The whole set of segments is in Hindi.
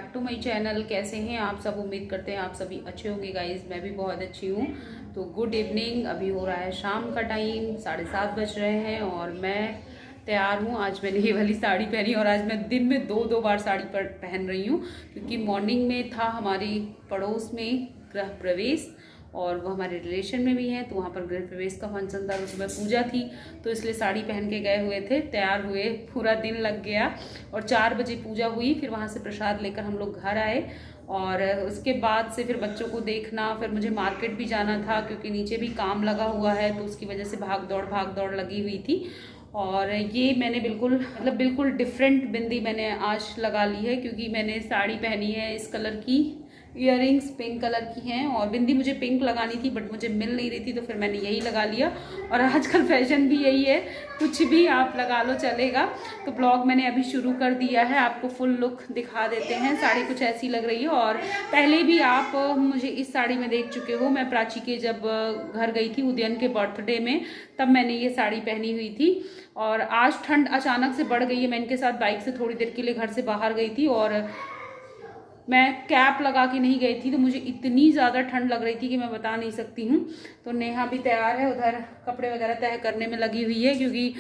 Back to my channel. कैसे हैं आप सब? उम्मीद करते हैं आप सभी अच्छे होंगे गाइस। मैं भी बहुत अच्छी हूँ। तो गुड इवनिंग। अभी हो रहा है शाम का टाइम, 7:30 बज रहे हैं और मैं तैयार हूँ। आज मैंने ये वाली साड़ी पहनी और आज मैं दिन में दो बार साड़ी पहन रही हूँ, क्योंकि मॉर्निंग में था हमारी पड़ोस में गृह प्रवेश और वो हमारे रिलेशन में भी हैं, तो वहाँ पर गृह प्रवेश का फंक्शन था, तो सुबह पूजा थी, तो इसलिए साड़ी पहन के गए हुए थे। तैयार हुए, पूरा दिन लग गया और 4 बजे पूजा हुई। फिर वहाँ से प्रसाद लेकर हम लोग घर आए और उसके बाद से फिर बच्चों को देखना, फिर मुझे मार्केट भी जाना था क्योंकि नीचे भी काम लगा हुआ है, तो उसकी वजह से भाग दौड़ लगी हुई थी। और ये मैंने बिल्कुल डिफरेंट बिंदी मैंने आज लगा ली है, क्योंकि मैंने साड़ी पहनी है इस कलर की, इयररिंग्स पिंक कलर की हैं और बिंदी मुझे पिंक लगानी थी बट मुझे मिल नहीं रही थी, तो फिर मैंने यही लगा लिया। और आजकल फैशन भी यही है, कुछ भी आप लगा लो चलेगा। तो ब्लॉग मैंने अभी शुरू कर दिया है, आपको फुल लुक दिखा देते हैं। साड़ी कुछ ऐसी लग रही है और पहले भी आप मुझे इस साड़ी में देख चुके हो। मैं प्राची के जब घर गई थी उदयन के बर्थडे में, तब मैंने ये साड़ी पहनी हुई थी। और आज ठंड अचानक से बढ़ गई है। मैं इनके साथ बाइक से थोड़ी देर के लिए घर से बाहर गई थी और मैं कैप लगा के नहीं गई थी, तो मुझे इतनी ज़्यादा ठंड लग रही थी कि मैं बता नहीं सकती हूँ। तो नेहा भी तैयार है, उधर कपड़े वगैरह तय करने में लगी हुई है, क्योंकि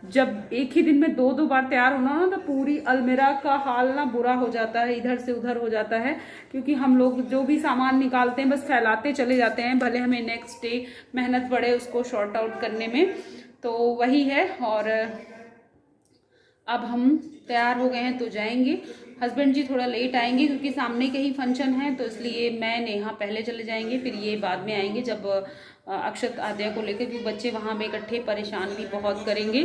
जब एक ही दिन में दो बार तैयार होना ना, तो पूरी अलमीरा का हाल ना बुरा हो जाता है, इधर से उधर हो जाता है। क्योंकि हम लोग जो भी सामान निकालते हैं बस फैलाते चले जाते हैं, भले हमें नेक्स्ट डे मेहनत पड़े उसको शॉर्ट आउट करने में। तो वही है। और अब हम तैयार हो गए हैं तो जाएंगे। हस्बैंड जी थोड़ा लेट आएंगे क्योंकि सामने के ही फंक्शन है, तो इसलिए मैं नेहा पहले चले जाएंगे, फिर ये बाद में आएंगे जब अक्षत आद्या को लेकर, क्योंकि बच्चे वहाँ में इकट्ठे परेशान भी बहुत करेंगे,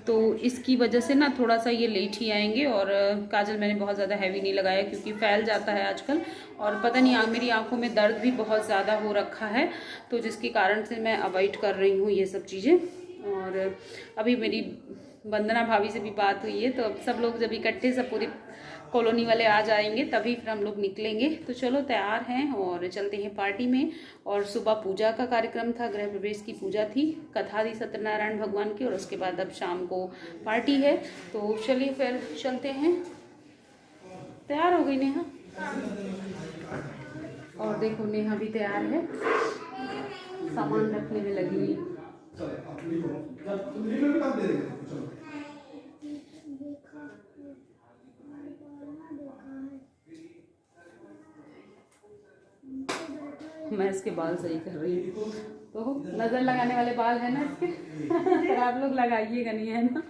तो इसकी वजह से ना थोड़ा सा ये लेट ही आएंगे। और काजल मैंने बहुत ज़्यादा हैवी नहीं लगाया क्योंकि फैल जाता है आजकल, और पता नहीं मेरी आंखों में दर्द भी बहुत ज़्यादा हो रखा है, तो जिसके कारण से मैं अवॉइड कर रही हूँ ये सब चीज़ें। और अभी मेरी वंदना भाभी से भी बात हुई है, तो अब सब लोग जब इकट्ठे सब पूरी कॉलोनी वाले आ जाएंगे तभी फिर हम लोग निकलेंगे। तो चलो तैयार हैं और चलते हैं पार्टी में। और सुबह पूजा का कार्यक्रम था, गृह प्रवेश की पूजा थी, कथा थी सत्यनारायण भगवान की, और उसके बाद अब शाम को पार्टी है। तो चलिए फिर चलते हैं। तैयार हो गई नेहा, और देखो नेहा भी तैयार है, सामान रखने में लगी हुई। मैं इसके बाल सही कर रही हूँ, तो नज़र लगाने वाले बाल है ना इसके पर आप लोग लगाइएगा नहीं, है ना।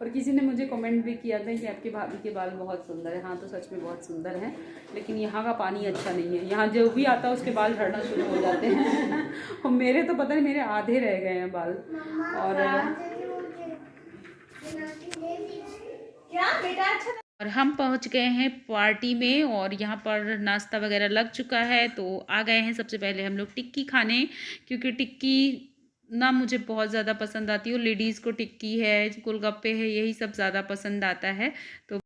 और किसी ने मुझे कमेंट भी किया था कि आपकी भाभी के बाल बहुत सुंदर है। हाँ, तो सच में बहुत सुंदर है, लेकिन यहाँ का पानी अच्छा नहीं है। यहाँ जो भी आता है उसके बाल झड़ना शुरू हो जाते हैं और मेरे तो पता नहीं, मेरे आधे रह गए हैं बाल। और क्या बेटा, अच्छा। और हम पहुंच गए हैं पार्टी में और यहाँ पर नाश्ता वगैरह लग चुका है, तो आ गए हैं सबसे पहले हम लोग टिक्की खाने, क्योंकि टिक्की ना मुझे बहुत ज़्यादा पसंद आती है। और लेडीज़ को टिक्की है, गोलगप्पे है, यही सब ज़्यादा पसंद आता है। तो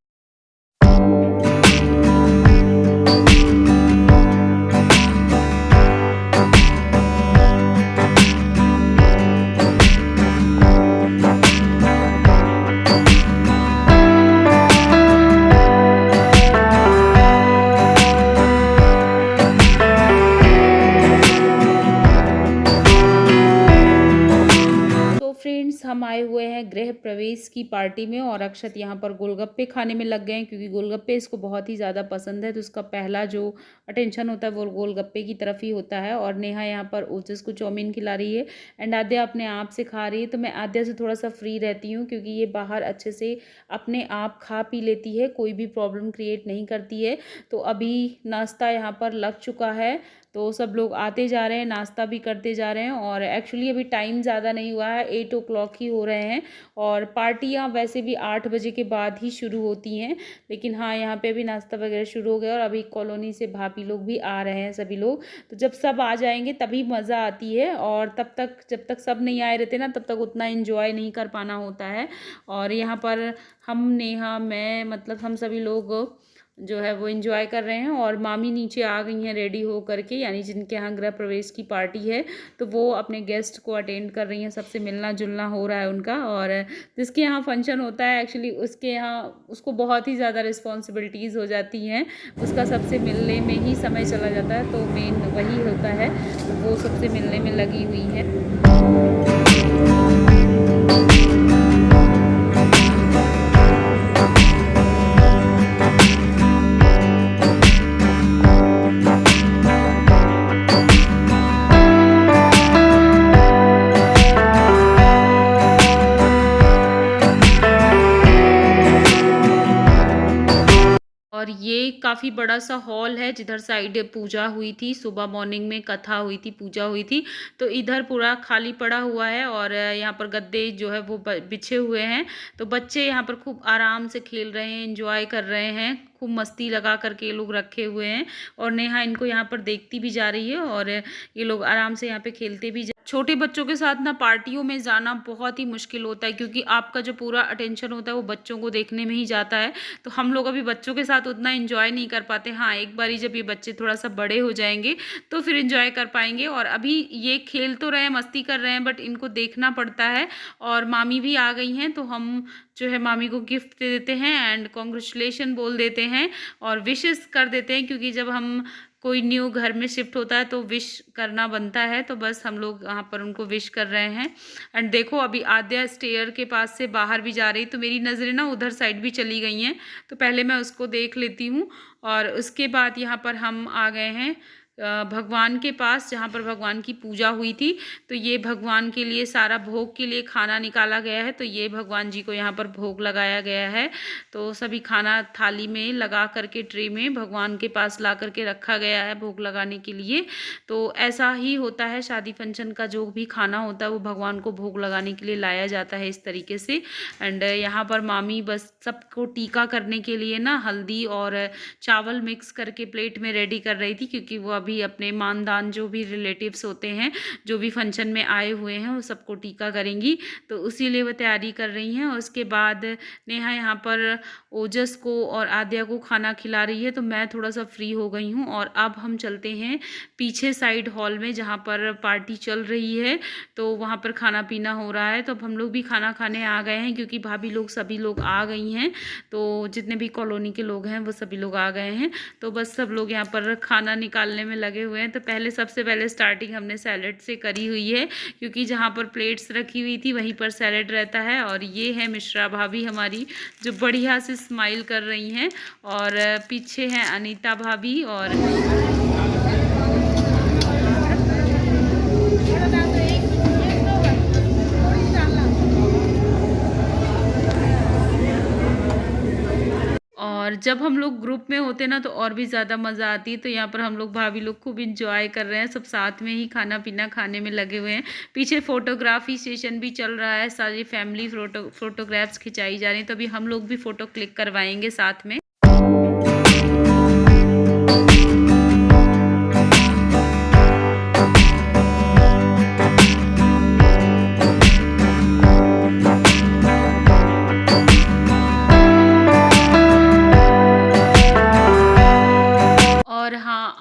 फ्रेंड्स, हम आए हुए हैं गृह प्रवेश की पार्टी में और अक्षत यहाँ पर गोलगप्पे खाने में लग गए हैं, क्योंकि गोलगप्पे इसको बहुत ही ज़्यादा पसंद है, तो उसका पहला जो अटेंशन होता है वो गोलगप्पे की तरफ ही होता है। और नेहा यहाँ पर ओजस को चाउमीन खिला रही है एंड आद्या अपने आप से खा रही है। तो मैं आद्या से थोड़ा सा फ्री रहती हूँ, क्योंकि ये बाहर अच्छे से अपने आप खा पी लेती है, कोई भी प्रॉब्लम क्रिएट नहीं करती है। तो अभी नाश्ता यहाँ पर लग चुका है, तो सब लोग आते जा रहे हैं, नाश्ता भी करते जा रहे हैं। और एक्चुअली अभी टाइम ज़्यादा नहीं हुआ है, 8 o'clock ही हो रहे हैं, और पार्टियाँ वैसे भी 8 बजे के बाद ही शुरू होती हैं। लेकिन हाँ, यहाँ पे भी नाश्ता वगैरह शुरू हो गया और अभी कॉलोनी से भाभी लोग भी आ रहे हैं, सभी लोग। तो जब सब आ जाएंगे तभी मज़ा आती है, और तब तक जब तक सब नहीं आए रहते ना, तब तक उतना इन्जॉय नहीं कर पाना होता है। और यहाँ पर हम नेहा, मैं, मतलब हम सभी लोग जो है वो एंजॉय कर रहे हैं। और मामी नीचे आ गई हैं रेडी हो करके, यानी जिनके यहाँ गृह प्रवेश की पार्टी है तो वो अपने गेस्ट को अटेंड कर रही हैं, सबसे मिलना जुलना हो रहा है उनका। और जिसके यहाँ फंक्शन होता है एक्चुअली उसके यहाँ उसको बहुत ही ज़्यादा रिस्पॉन्सिबिलिटीज़ हो जाती हैं, उसका सबसे मिलने में ही समय चला जाता है, तो मेन वही होता है, तो वो सबसे मिलने में लगी हुई है। और ये काफ़ी बड़ा सा हॉल है, जिधर साइड पूजा हुई थी, सुबह मॉर्निंग में कथा हुई थी, पूजा हुई थी, तो इधर पूरा खाली पड़ा हुआ है। और यहाँ पर गद्दे जो है वो बिछे हुए हैं, तो बच्चे यहाँ पर खूब आराम से खेल रहे हैं, एंजॉय कर रहे हैं, खूब मस्ती लगा करके ये लोग रखे हुए हैं। और नेहा इनको यहाँ पर देखती भी जा रही है और ये लोग आराम से यहाँ पे खेलते भी छोटे बच्चों के साथ ना पार्टियों में जाना बहुत ही मुश्किल होता है, क्योंकि आपका जो पूरा अटेंशन होता है वो बच्चों को देखने में ही जाता है। तो हम लोग अभी बच्चों के साथ उतना एंजॉय नहीं कर पाते। हाँ, एक बारी जब ये बच्चे थोड़ा सा बड़े हो जाएंगे तो फिर एंजॉय कर पाएंगे। और अभी ये खेल तो रहे हैं, मस्ती कर रहे हैं, बट इनको देखना पड़ता है। और मामी भी आ गई हैं, तो हम जो है मामी को गिफ्ट दे देते हैं एंड कॉन्ग्रेचुलेशन बोल देते हैं और विशेस कर देते हैं, क्योंकि जब हम कोई न्यू घर में शिफ्ट होता है तो विश करना बनता है। तो बस हम लोग यहाँ पर उनको विश कर रहे हैं। एंड देखो अभी आद्या स्टेयर के पास से बाहर भी जा रही, तो मेरी नज़रें ना उधर साइड भी चली गई हैं, तो पहले मैं उसको देख लेती हूँ। और उसके बाद यहाँ पर हम आ गए हैं भगवान के पास, जहाँ पर भगवान की पूजा हुई थी। तो ये भगवान के लिए सारा भोग के लिए खाना निकाला गया है, तो ये भगवान जी को यहाँ पर भोग लगाया गया है। तो सभी खाना थाली में लगा करके ट्रे में भगवान के पास ला करके रखा गया है भोग लगाने के लिए। तो ऐसा ही होता है, शादी फंक्शन का जो भी खाना होता है वो भगवान को भोग लगाने के लिए लाया जाता है इस तरीके से। एंड यहाँ पर मामी बस सबको टीका करने के लिए ना हल्दी और चावल मिक्स करके प्लेट में रेडी कर रही थी, क्योंकि वो अभी अपने मानदान जो भी रिलेटिव्स होते हैं, जो भी फंक्शन में आए हुए हैं, वो सबको टीका करेंगी, तो उसी लिए वो तैयारी कर रही हैं। उसके बाद नेहा यहाँ पर ओजस को और आद्या को खाना खिला रही है, तो मैं थोड़ा सा फ्री हो गई हूँ। और अब हम चलते हैं पीछे साइड हॉल में, जहाँ पर पार्टी चल रही है, तो वहाँ पर खाना पीना हो रहा है। तो अब हम लोग भी खाना खाने आ गए हैं, क्योंकि भाभी लोग सभी लोग आ गई हैं, तो जितने भी कॉलोनी के लोग हैं वो सभी लोग आ गए हैं। तो बस सब लोग यहाँ पर खाना निकालने में लगे हुए हैं। तो सबसे पहले स्टार्टिंग हमने सैलेड से करी हुई है, क्योंकि जहाँ पर प्लेट्स रखी हुई थी वहीं पर सैलेड रहता है। और ये है मिश्रा भाभी हमारी, जो बढ़िया से स्माइल कर रही हैं। और पीछे हैं अनीता भाभी। और जब हम लोग ग्रुप में होते ना तो और भी ज़्यादा मज़ा आती है। तो यहाँ पर हम लोग भाभी लोग खूब इंजॉय कर रहे हैं, सब साथ में ही खाना पीना खाने में लगे हुए हैं। पीछे फोटोग्राफी सेशन भी चल रहा है, सारी फैमिली फोटोग्राफ्स खिंचाई जा रही हैं, तो अभी हम लोग भी फ़ोटो क्लिक करवाएंगे साथ में।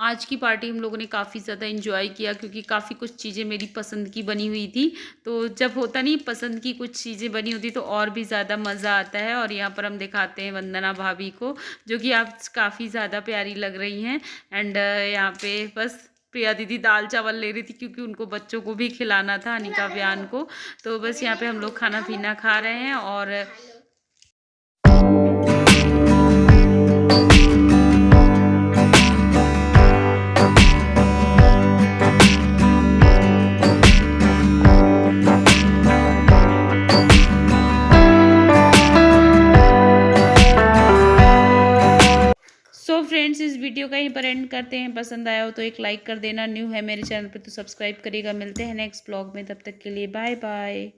आज की पार्टी हम लोगों ने काफ़ी ज़्यादा एंजॉय किया, क्योंकि काफ़ी कुछ चीज़ें मेरी पसंद की बनी हुई थी। तो जब होता नहीं पसंद की कुछ चीज़ें बनी होती तो और भी ज़्यादा मज़ा आता है। और यहाँ पर हम दिखाते हैं वंदना भाभी को, जो कि आज काफ़ी ज़्यादा प्यारी लग रही हैं। एंड यहाँ पे बस प्रिया दीदी दाल चावल ले रही थी, क्योंकि उनको बच्चों को भी खिलाना था, अनिका व्यान को। तो बस यहाँ पे हम लोग खाना पीना खा रहे हैं। और फ्रेंड्स, इस वीडियो का यहीं पर एंड करते हैं। पसंद आया हो तो एक लाइक कर देना, न्यू है मेरे चैनल पे तो सब्सक्राइब करिएगा। मिलते हैं नेक्स्ट ब्लॉग में, तब तक के लिए बाय बाय।